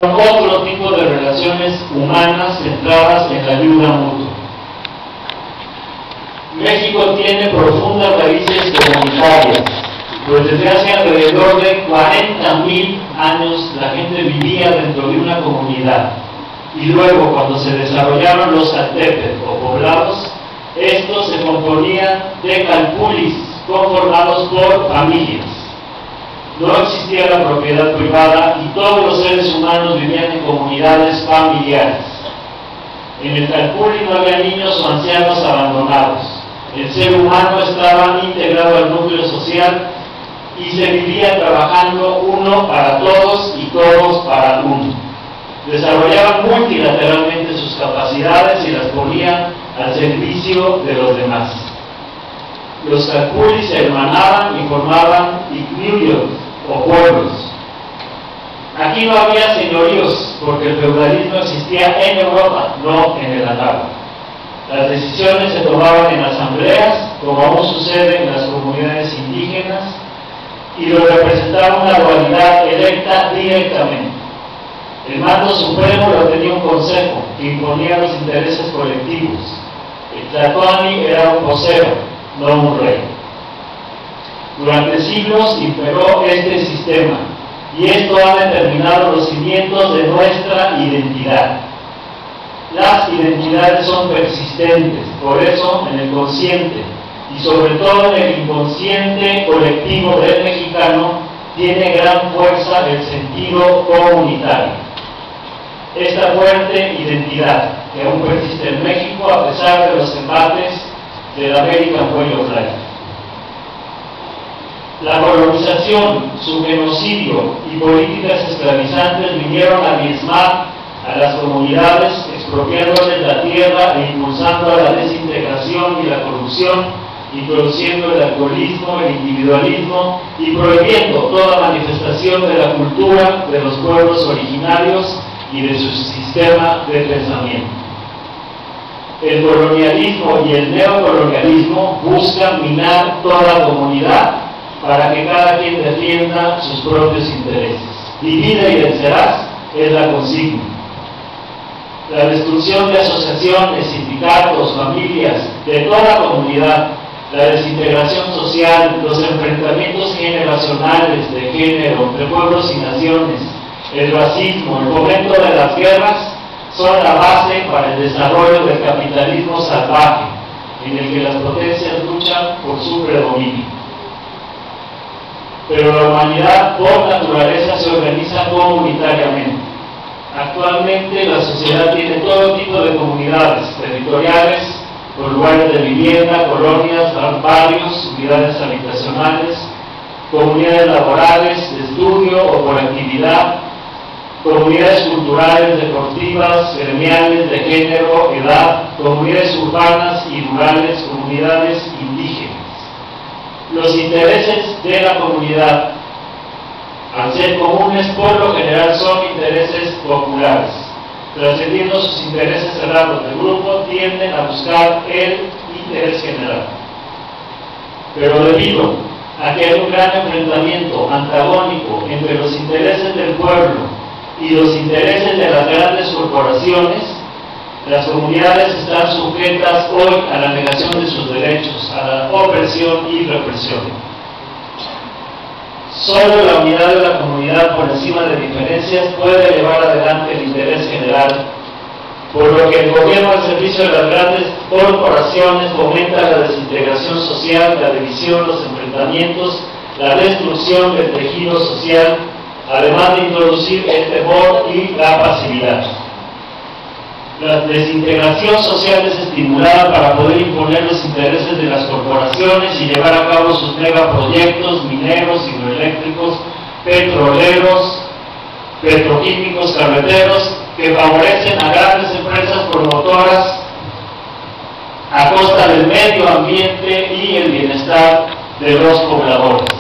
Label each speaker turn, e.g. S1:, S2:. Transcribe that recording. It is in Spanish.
S1: Otro tipo de relaciones humanas centradas en la ayuda mutua. México tiene profundas raíces comunitarias, pues desde hace alrededor de 40,000 años la gente vivía dentro de una comunidad, y luego cuando se desarrollaron los caltepec o poblados, estos se componían de calpulis conformados por familias. No existía la propiedad privada y todos los seres humanos vivían en comunidades familiares. En el calpuli no había niños o ancianos abandonados. El ser humano estaba integrado al núcleo social y se vivía trabajando uno para todos y todos para uno. Desarrollaban multilateralmente sus capacidades y las ponían al servicio de los demás. Los calpulis se hermanaban y formaban ignuyos o pueblos. Aquí no había señoríos, porque el feudalismo existía en Europa, no en el Atlántico. Las decisiones se tomaban en asambleas, como aún sucede en las comunidades indígenas, y lo representaba una dualidad electa directamente. El mando supremo lo tenía un consejo que imponía los intereses colectivos. El tlatoani era un vocero, no un rey. Durante siglos imperó este sistema, y esto ha determinado los cimientos de nuestra identidad. Las identidades son persistentes, por eso en el consciente, y sobre todo en el inconsciente colectivo del mexicano, tiene gran fuerza el sentido comunitario. Esta fuerte identidad, que aún persiste en México a pesar de los embates del American Way of Life. La colonización, su genocidio y políticas esclavizantes vinieron a diezmar a las comunidades, expropiándoles la tierra e impulsando a la desintegración y la corrupción, introduciendo el alcoholismo, el individualismo y prohibiendo toda manifestación de la cultura de los pueblos originarios y de su sistema de pensamiento. El colonialismo y el neocolonialismo buscan minar toda comunidad para que cada quien defienda sus propios intereses. Divide y vencerás es la consigna. La destrucción de asociaciones, sindicatos, familias, de toda la comunidad, la desintegración social, los enfrentamientos generacionales de género entre pueblos y naciones, el racismo, el fomento de las guerras, son la base para el desarrollo del capitalismo salvaje, en el que las potencias luchan por su predominio. Pero la humanidad por naturaleza se organiza comunitariamente. Actualmente la sociedad tiene todo tipo de comunidades territoriales, con lugares de vivienda, colonias, barrios, unidades habitacionales, comunidades laborales, de estudio o por actividad, comunidades culturales, deportivas, gremiales, de género, edad, comunidades urbanas y rurales, comunidades indígenas. Los intereses de la comunidad, al ser comunes, por lo general son intereses populares. Trascendiendo sus intereses cerrados del grupo, tienden a buscar el interés general. Pero debido a que hay un gran enfrentamiento antagónico entre los intereses del pueblo y los intereses de las grandes corporaciones, las comunidades están sujetas hoy a la negación de sus derechos, a la opresión y represión. Solo la unidad de la comunidad por encima de diferencias puede llevar adelante el interés general, por lo que el gobierno al servicio de las grandes corporaciones fomenta la desintegración social, la división, los enfrentamientos, la destrucción del tejido social, además de introducir el temor y la pasividad. La desintegración social es estimulada para poder imponer los intereses de las corporaciones y llevar a cabo sus megaproyectos mineros, hidroeléctricos, petroleros, petroquímicos, carreteros, que favorecen a grandes empresas promotoras a costa del medio ambiente y el bienestar de los pobladores.